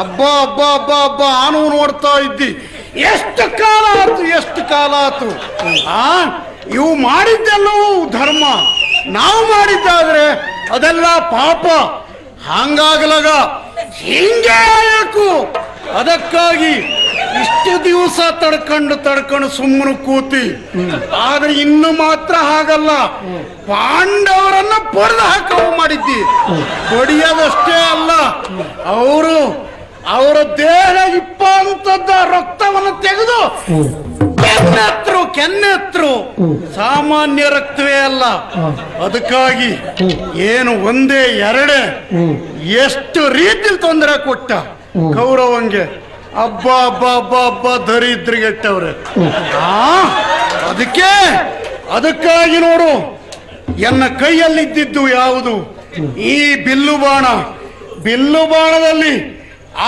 ಅಬ್ಬಾ ಅಬ್ಬಾ ಅಬ್ಬಾ ಅಬ್ಬಾ ಆನು ನೋಡ್ತಾ ಇದ್ದಿ. ಎಷ್ಟು ಕಾಲ ಆತು. ಇವು ಮಾಡಿದ್ದೆಲ್ಲವೂ ಧರ್ಮ, ನಾವು ಮಾಡಿದ್ದಾದ್ರೆ ಅದೆಲ್ಲ ಪಾಪ. ಹಂಗಾಗಲಾಗ ಹಿಂಗೆ ಆಯಕು. ಅದಕ್ಕಾಗಿ ಇಷ್ಟು ದಿವಸ ತಡ್ಕೊಂಡು ಸುಮ್ಮನೆ ಕೂತಿ. ಆದ್ರೆ ಇನ್ನು ಮಾತ್ರ ಹಾಗಲ್ಲ, ಪಾಂಡವರನ್ನ ಪಡೆದು ಹಾಕವು ಮಾಡಿದ್ದಿ. ಬಡಿಯೋದಷ್ಟೇ ಅಲ್ಲ, ಅವರ ದೇಹ ಇಪ್ಪಂತದ್ದ ರಕ್ತವನ್ನು ತೆಗೆದು ಕೆನ್ನೆತ್ರು. ಸಾಮಾನ್ಯ ರಕ್ತವೇ ಅಲ್ಲ. ಅದಕ್ಕಾಗಿ ಏನು ಒಂದೇ ಎರಡೇ ಎಷ್ಟು ರೀತಿಲಿ ತೊಂದರೆ ಕೊಟ್ಟ ಕೌರವಂಗೆ. ಅಬ್ಬಾ ಅಬ್ಬಾ ಅಬ್ಬಾ ಅಬ್ಬಾ ದರಿದ್ರಿಗೆಟ್ಟವ್ರೆ. ಅದಕ್ಕಾಗಿ ನೋಡು, ಎನ್ನ ಕೈಯಲ್ಲಿದ್ದಿದ್ದು ಯಾವುದು? ಈ ಬಿಲ್ಲು ಬಾಣದಲ್ಲಿ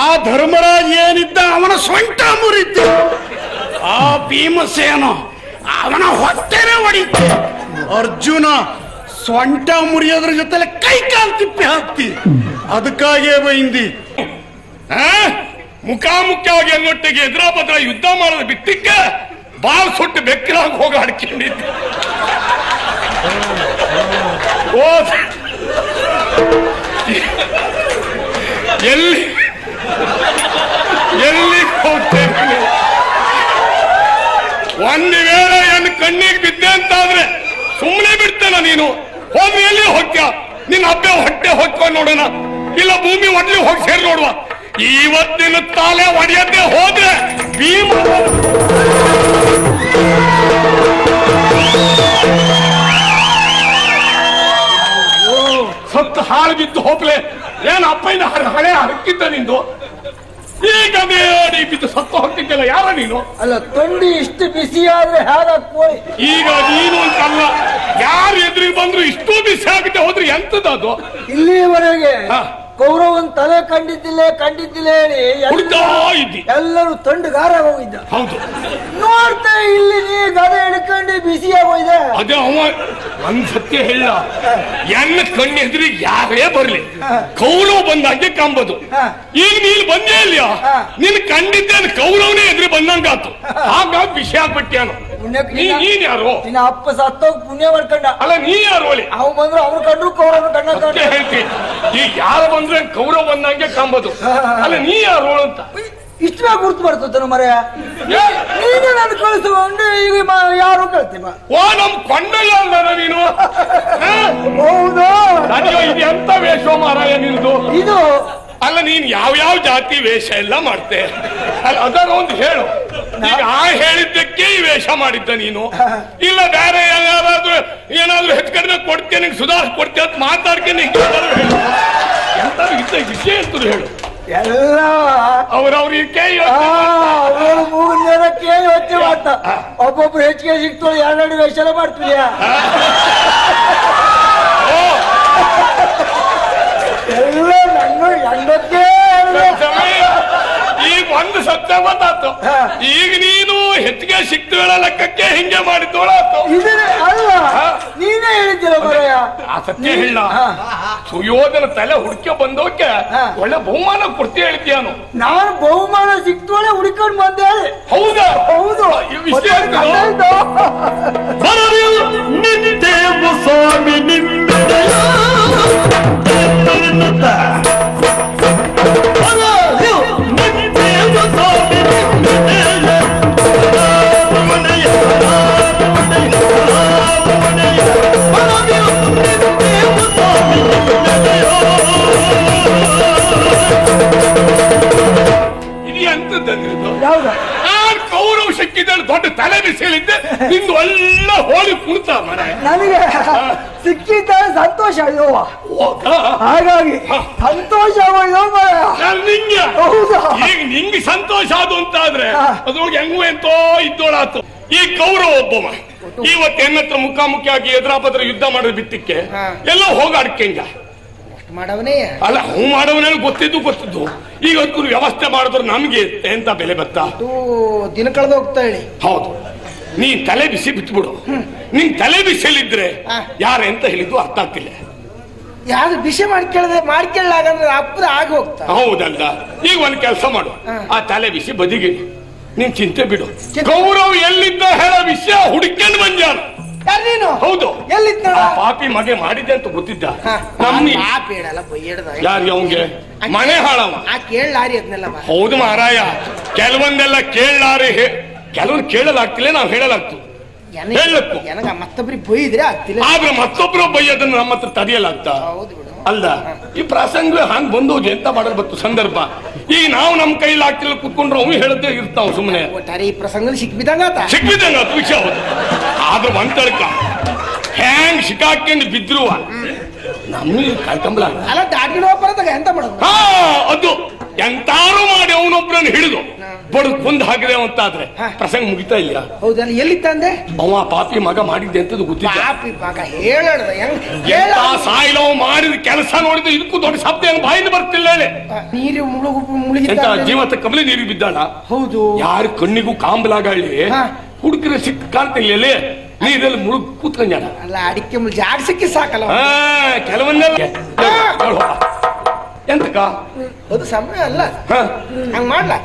ಆ ಧರ್ಮರಾಜ ಏನಿದ್ದ ಅವನ ಸೊಂಟ ಮುರಿದ್ದು. ಆ ಭೀಮಸೇನ ಅವನ ಹೊಟ್ಟೆನೆ ಹೊಡಿತು. ಅರ್ಜುನ ಸೊಂಟ ಮುರಿಯೋದ್ರ ಜೊತೆಲೆ ಕೈ ಕಾಲು ತಿಪ್ಪಿ ಹಾಕ್ತಿ. ಅದಕ್ಕಾಗೇ ಬೈಂದಿ. ಮುಖಾಮುಖಿಯಾಗಿ ಅನ್ನೊಟ್ಟಿಗೆ ಎದುರಾಬದ್ರ ಯುದ್ಧ ಮಾಡೋದು ಬಿಟ್ಟಿಕ್ಕೆ ಬಾಳ್ ಸುಟ್ಟು ಬೆಕ್ಕಿಲಾಗಿ ಹೋಗಿ ಅಡ್ಕೊಂಡಿದ್ದೆ. ಎಲ್ಲಿ ಹೋಗ್ತೇನೆ? ಒಂದು ವೇಳೆ ನನ್ನ ಕಣ್ಣಿಗೆ ಬಿದ್ದೆ ಅಂತಾದ್ರೆ ಸುಮ್ಮನೆ ಬಿಡ್ತೇನ ನೀನು? ಹೋದ್ರೆ ಎಲ್ಲಿ ಹೋಗ್ತೀಯ? ನಿನ್ನ ಹಬ್ಬೆ ಹೊಟ್ಟೆ ಹೊತ್ಕೊಂಡು ನೋಡೋಣ, ಇಲ್ಲ ಭೂಮಿ ಒಡ್ಲಿ ಹೋಗಿ ಸೇರಿ ನೋಡುವ. ಇವತ್ತಿನ ತಾಲೆ ಒಡೆಯದೆ ಹೋದ್ರೆ ಭೀಮ ಸತ್ತು ಹಾಳು ಬಿದ್ದು ಹೋಗ್ಲೆ. ಏನ್ ಅಪ್ಪನ ಹಳೆ ಹಕ್ಕಿದ್ದ ನಿಂದು? ಈಗ ಬಿದ್ದು ಸತ್ತು ಹೋಗ್ತಿದ್ದಲ್ಲ, ಯಾರ ನೀನು? ಅಲ್ಲ, ತೊಂಡಿ ಇಷ್ಟು ಬಿಸಿ ಆದ್ರೆ ಈಗ ನೀನು ಅಂತಲ್ಲ, ಯಾರು ಎದುರಿಗೆ ಬಂದ್ರು ಇಷ್ಟು ಬಿಸಿ ಆಗುತ್ತೆ ಹೋದ್ರೆ ಎಂತದ್ದು? ಇಲ್ಲಿವರೆಗೆ ಕೌರವನ್ ತಲೆ ಕಂಡಿದ್ದಿಲ್ಲ ಹೇಳಿ ಎಲ್ಲರೂ ತಂಡುಗಾರ ಹೋಗಿದ್ದ. ಹೌದು, ನೋಡ್ತಾ ಇಲ್ಲಿ ನೀ ಗದೆ ಹಿಡ್ಕೊಂಡು ಬಿಸಿಯಾಗಿ ಹೋಯ್ದೆ. ಅದೇ ಅವ ಒಂದ್ ಸತ್ಯ ಹೇಳ, ಎನ್ನ ಕಣ್ಣು ಎದುರಿಗೆ ಯಾರೇ ಬರ್ಲಿ ಕೌರವ ಬಂದಾಗೆ ಕಂಬದು. ಈಗ ನೀನ್ ಬಂದೇ ಇಲ್ಲ, ನೀನ್ ಕಂಡಿದ್ದೇನೆ ಕೌರವನೇ ಎದುರು ಬಂದಂಗಾತು. ಹಾಗಾಗಿ ವಿಷಯ ಆಗ್ಬಿಟ್ಟ್ಯಾನು. ನೀನ್ ಯಾರು? ನಿನ್ನ ಅಪ್ಪ ಸತ್ತೋಗ್ ಪುಣ್ಯ ಮಾಡ್ಕೊಂಡ. ಅಲ್ಲ, ನೀ ಯಾರು? ಅಲ್ಲಿ ಅವ್ ಬಂದ್ರು ಅವ್ರು ಕಂಡ್ರು ಕೌರವ ಕಣ್ಣ ಹೇಳ್ತೀನಿ. ಈಗ ಯಾರು ಬಂದ್ರೆ ಕೌರವ ಬಂದಂಗೆ ಕಂಬದು. ಅಲ್ಲ, ನೀ ಯಾರು ಅಂತ ಇಷ್ಟ ಗುರ್ತು ಬರ್ತದ ಮರೆಯ. ನೀನು ನಾನು ಕಳಿಸ್ಕೊಂಡು ಈಗ ಯಾರು ಕಳ್ತೀವ? ಓ, ನಮ್ ಕೊಂಡಲ್ಲ ನೀನು? ಹೌದು. ಇದು ಎಂತ ವೇಷ ಮಾರಾಯ ನಿಂದು? ಇದು ಅಲ್ಲ, ನೀನ್ ಯಾವ ಜಾತಿ ವೇಷ ಎಲ್ಲ ಮಾಡ್ತೆ? ಅಲ್ಲ, ಅದರ ಒಂದು ಹೇಳು. ಈಗ ಹೇಳಿದ್ದಕ್ಕೆ ಈ ವೇಷ ಮಾಡಿದ್ದ ನೀನು? ಇಲ್ಲ ಬೇರೆ ಏನಾದ್ರು ಹೆಚ್ಚು ಕಡಿಮೆ ಕೊಡ್ತೇನೆ, ಸುಧಾರಿಸಿ ಕೊಡ್ತೇನೆ ಅಂತ ಮಾತಾಡ್ತೀನಿ. ಎಂತ ವಿಷಯ ಅಂತ ಹೇಳು. ಎಲ್ಲ ಅವ್ರವ್ರಿಗೆ ಕೇಳಿ ಮೂರು ಜನ ಕೇಳಿ ಯೋಚನೆ ಮಾಡ್ತಾ ಒಬ್ಬೊಬ್ರು ಹೆಚ್ಚಿಗೆ ಸಿಕ್ತು. ಎರಡು ವೇಷ ಮಾಡ್ತೀಯ? ಎಲ್ಲ ಹೆಂಗಕ್ಕೆ ಈಗ ಒಂದು ಸತ್ಯ ಗೊತ್ತಾಯ್ತು. ಈಗ ನೀನು ಹೆಚ್ಚಿಗೆ ಸಿಕ್ತೇಳ ಲೆಕ್ಕಕ್ಕೆ ಹಿಂಗೆ ಮಾಡಿದ್ದೋಳಾತು. ಅಲ್ಲ, ನೀನೇ ಹೇಳಿದ್ದಿಲ್ಲ ಮರೆಯ. ಆ ಸತ್ಯ ಹೇಳ, ಸುಯೋಧನ ತಲೆ ಹುಡುಕ ಬಂದೋಕೆ ಒಳ್ಳೆ ಬಹುಮಾನ ಕೊಡ್ತೀಯ ಹೇಳಿದ್ಯಾನು? ನಾನು ಬಹುಮಾನ ಸಿಕ್ತೋಳೆ ಹುಡುಕೊಂಡು ಬಂದೆ. ಹೌದಾ? ಹೌದು. ಸ್ವಾಮಿ ಕೌರವ ಸಿಕ್ಕಿದ್ದಳು ದೊಡ್ಡ ತಲೆ ಬಿಸಿಲಿದ್ದೆ ನಿಂದು ಒಳ್ಳೆ ಹೋಳಿ ಕುಣಿತ ಮರ. ನನಗೆ ಸಿಕ್ಕಿದ್ದ ಸಂತೋಷ ಅಯ್ಯೋವ, ಹಾಗಾಗಿ ಸಂತೋಷ ನಿಂಗೆ. ಈಗ ನಿಂಗೆ ಸಂತೋಷ ಅದು ಅಂತ ಆದ್ರೆ ಅದ್ರೊಳಗೆ ಹೆಂಗು ಎಂತೋ ಇದ್ದೋಳಾತು. ಈ ಕೌರವ ಒಬ್ಬವ ಇವತ್ತು ಎನ್ನತ್ರ ಮುಖಾಮುಖಿಯಾಗಿ ಎದುರಾಪದ್ರ ಯುದ್ಧ ಮಾಡೋದು ಬಿಟ್ಟಿಕ್ಕೆ ಎಲ್ಲ ಹೋಗಾಡ್ಕೆಂಗ ಮಾಡವನೇ ಅಲ್ಲ, ಹೂ ಮಾಡವನೇ ಗೊತ್ತಿದ್ದು. ಈಗ ಅದಕ್ಕೂ ವ್ಯವಸ್ಥೆ ಮಾಡಿದ್ರೆ ನಮ್ಗೆ ಎಂತ ಬೆಲೆ ಬತ್ತ ದಿನ ಕಳೆದು ಹೋಗ್ತಾ ಹೇಳಿ. ಹೌದು, ನೀನ್ ತಲೆ ಬಿಸಿ ಬಿಟ್ಬಿಡು. ನಿನ್ ತಲೆ ಬಿಸಿಲಿದ್ರೆ ಯಾರ ಎಂತ ಹೇಳಿದ್ದು ಅರ್ಥ ಆಗ್ತಿಲ್ಲ. ಯಾವ್ದು ಬಿಸಿ ಮಾಡ್ಕೊಳ್ಳಾಗಂದ್ರೆ ಅಪ್ಪದ ಆಗಿ ಹೋಗ್ತಾ. ಹೌದಲ್ಲ, ಈಗ ಒಂದ್ ಕೆಲಸ ಮಾಡು, ಆ ತಲೆ ಬಿಸಿ ಬದಿಗೆ ನೀನ್ ಚಿಂತೆ ಬಿಡು. ಗೌರವ್ ಎಲ್ಲಿದ್ದ ಹೇಳೋ ವಿಷಯ ಹುಡುಕೊಂಡು ಬಂಜಾನ. ಯಾರು ನೀನು? ಹೌದು, ಎಲ್ಲಿದ್ದ ಪಾಪಿ ಮಗೆ ಮಾಡಿದೆ ಅಂತ ಗೊತ್ತಿದ್ದ. ಹೇಳಲ್ಲ ಯಾರು ಅವಂಗೆ ಮನೆ ಹಾಳವ. ಕೇಳಾರಿ ಅದನ್ನೆಲ್ಲ. ಹೌದು ಮಾರಾಯ, ಕೆಲವೊಂದೆಲ್ಲ ಕೇಳಲಾರೆ, ಕೆಲವೊಂದು ಕೇಳಲಾಗ್ತಿಲ್ಲ, ನಾವು ಹೇಳಲಾಗ್ತು. ಹೇಳಕ್ಕು ಮತ್ತೊಬ್ರಿಗೆ ಬೈದ್ರೆ ಆಗ್ತಿಲ್ಲ, ಆದ್ರೆ ಮತ್ತೊಬ್ರು ಬೈಯೋದನ್ನ ನಮ್ಮ ಹತ್ರ ತಡೆಯಲಾಗ್ತಾ ಅಲ್ಲ. ಈ ಪ್ರಸಂಗ ಹಂಗ್ ಬಂದು ಎಂತ ಮಾಡಲ್ ಬತ್ತು ಸಂದರ್ಭ. ಈಗ ನಾವು ನಮ್ ಕೈಲಿ ಆಗ್ತಿಲ್ಲ ಕುತ್ಕೊಂಡ್ರೆ ಅವು ಹೇಳದೇ ಇರ್ತಾವ ಸುಮ್ಮನೆ. ಈ ಪ್ರಸಂಗ ಸಿಕ್ಬಿದಂಗ ವಿಷಯ ಹೌದು. ಆದ್ರೆ ಒಂತಳ್ಕ ಹ್ಯಾಂಗ್ ಸಿಕ್ಕಾಕೊಂಡು ಬಿದ್ರು ನಮ್ಗೆ ಕಾಯ್ಕಂಬಲ ಅಲ್ಲ ದಾಟಿನ ಬರದಾಗ ಎಂತ ಮಾಡೋದು. ಅದು ಎಂತಾರು ಮಾಡಿ ಅವನೊಬ್ಬರನ್ನು ಹಿಡಿದು ಬಡದು ಕೊಂದು ಹಾಕಿದೆ ಅಂತಾದ್ರೆ ಪ್ರಸಂಗ ಮುಗಿತಾ ಇಲ್ಲ. ಹೌದಲ್ಲ, ಎಲ್ಲಿತ್ತಂದೆ ಅವ ಪಾಪಿ ಮಗ ಮಾಡಿದ್ದೆ ಅಂತದ್ದು ಗೊತ್ತಿಲ್ಲ. ಪಾಪಿ ಮಗ ಹೇಳ ಸಾಯಿಲವ ಮಾಡಿದ ಕೆಲಸ ನೋಡಿದ್ರೆ ಇದಕ್ಕೂ ದೊಡ್ಡ ಶಬ್ದ ಏನು ಬಾಯಿಂದ ಬರ್ತಿಲ್ಲ. ನೀರು ಮುಳುಗಿ ಜೀವತ್ತ ಕಮಲಿ ನೀರಿಗೆ ಬಿದ್ದಾಳ. ಹೌದು, ಯಾರ ಕಣ್ಣಿಗೂ ಕಾಂಬಲಾಗಳ್ಳಿ ಹುಡುಕಿರ ಸಿಕ್ಕ ಕಾಣ್ತಿಲ್ಲ, ನೀರಲ್ಲಿ ಮುಳುಗ್ ಕೂತ್ಕೊಂಡ. ಅಲ್ಲ ಅಡಿಕೆ ಜಾಗ ಸಿಕ್ಕಿ ಸಾಕಲ್ಲ ಕೆಲವೊಂದೆಲ್ಲ ಎಂತಕ ಅದು ಸಮಯ ಅಲ್ಲ, ಹಂಗ ಮಾಡ್ಲಾ.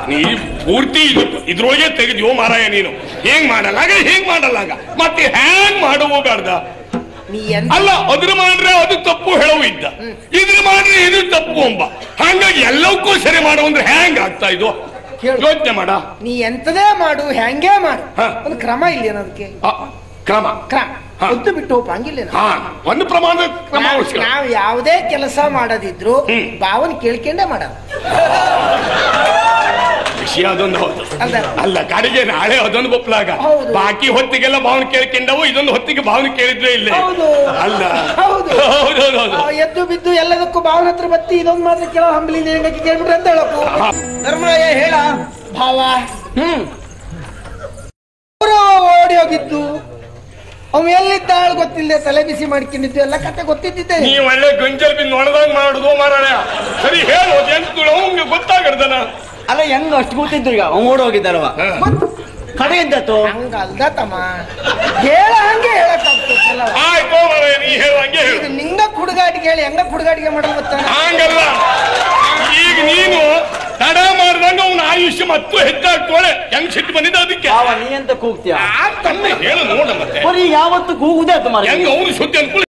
ನೀ ಪೂರ್ತಿ ಇದ್ರೊಳಗೆ ತೆಗೆದ್ಯೋ ಮಾರಾಯ ನೀನು. ಹೇಗ್ ಮಾಡಲ್ಲಾಗ ಹೇಗ್ ಮಾಡಲ್ಲಾಗ ಮತ್ತೆ ಹ್ಯಾಂಗ್ ಮಾಡುವಾರ್ದ ಅಲ್ಲ. ಅದ್ರ ಮಾಡ್ರೆ ಅದು ತಪ್ಪು ಹೇಳವು ಇದ್ದ, ಇದ್ರ ಮಾಡ್ರೆ ಇದು ತಪ್ಪು ಎಂಬ. ಹಂಗಾಗಿ ಎಲ್ಲವಕ್ಕೂ ಸರಿ ಮಾಡು ಅಂದ್ರೆ ಹ್ಯಾಂಗ್ ಆಗ್ತಾ ಇದು ಯೋಚನೆ ಮಾಡ. ನೀ ಎಂತದೇ ಮಾಡು, ಹೆಂಗೇ ಮಾಡು, ಒಂದು ಕ್ರಮ ಇಲ್ಲ ಅನ್ನೋದಕ್ಕೆ. ಕ್ರಮ ಒತ್ತು ಬಿಟ್ಟು ಹೋಪ ಹಂಗಿಲ್ಲ. ಒಂದು ಪ್ರಮಾಣದ ಕ್ರಮ. ನಾವ್ ಯಾವುದೇ ಕೆಲಸ ಮಾಡೋದಿದ್ರು ಭಾವನೆ ಕೇಳ್ಕೊಂಡೇ ಮಾಡೋದು. ವಿಷಯ ಅದೊಂದು ಹೌದು ಅಲ್ಲ. ಕಡೆಗೆ ನಾಳೆ ಅದೊಂದು ಗೊಪ್ಪಲಾಗ ಬಾಕಿ ಹೊತ್ತಿಗೆಲ್ಲ ಭಾವನೆ ಕೇಳ್ಕೊಂಡವು, ಇದೊಂದು ಹೊತ್ತಿಗೆ ಭಾವನೆ ಕೇಳಿದ್ರೆ ಇಲ್ಲ ಅಲ್ಲ. ಹೌದೌದು, ಎದ್ದು ಬಿದ್ದು ಎಲ್ಲದಕ್ಕೂ ಭಾವನ ಹತ್ರ ಬತ್ತಿ ಇದೊಂದು ಮಾತ್ರ ಕೆಲವು ಹಂಬಲಿಂದ ಹೆಂಗಕ್ಕೆ ಕೇಳ್ಬಿಟ್ರೆ ಅಂತ ಹೇಳಪ್ಪು. ಧರ್ಮರಾಯ ಹೇಳ ಭಾವ ಓಡಿ ಹೋಗಿದ್ದು, ಅವ್ ಎಲ್ಲಿದ್ದಾಳು ಗೊತ್ತಿಲ್ಲದೆ ತಲೆ ಬಿಸಿ ಮಾಡ್ಕೊಂಡಿದ್ದು ಎಲ್ಲ ಕತೆ ಗೊತ್ತಿದ್ದಿದ್ದೆ. ನೀ ಒಳ್ಳೆ ಗಂಜಲ್ ಬಿದ್ದು ನೋಡ್ದಂಗ್ ಮಾಡುದು ಮಾರಾಯ. ಸರಿ ಹೇಳು, ಎಂತ ಗೊತ್ತಾಗಡ್ದನ. ಅಲ್ಲ ಹೆಂಗ ಅಷ್ಟು ಗೊತ್ತಿದ್ರು ಈಗ ಓಡ್ ಹೋಗಿದ್ದಾರವ ಕಡೆ ಇದ್ದತ್ತು ಹಂಗ ಅಲ್ದತ್ತಮ್ಮ. ಹೇಳ ಹಂಗೆ ಹೇಳಕ್ಕಾಗ್ತಲ್ಲ. ಆಯ್ತು ಮಾರಾಯ, ನೀ ಹೇಳು ಹಂಗೆ ಹೇಳು. ನಿಂಗ ಹುಡುಗಾಟಿಗೆ ಹೇಳಿ ಹೆಂಗ ಹುಡುಗಾಟಿಗೆ ಮಾಡಲ್ ಗೊತ್ತಾನ. ಹಂಗಲ್ಲ, ಈಗ ನೀನು ತಡ ಮಾಡ್ದಂಗ ಅವನ ಆಯುಷ್ಯ ಮತ್ತು ಹೆಚ್ಚಾಗ್ತೋಳೆ. ಹೆಂಗ್ ಸಿಟ್ಟು ಬಂದಿದ್ದ ಅದಕ್ಕೆ ನೀ ಅಂತ ಕೂಗ್ತೀಯ ಹೇಳು ನೋಡ. ಮತ್ತೆ ಯಾವತ್ತು ಕೂಗುದೇ ಹೆಂಗ ಅವನು ಸುದ್ದಿ ಅನ್ಕೊಳ್ಳಿ.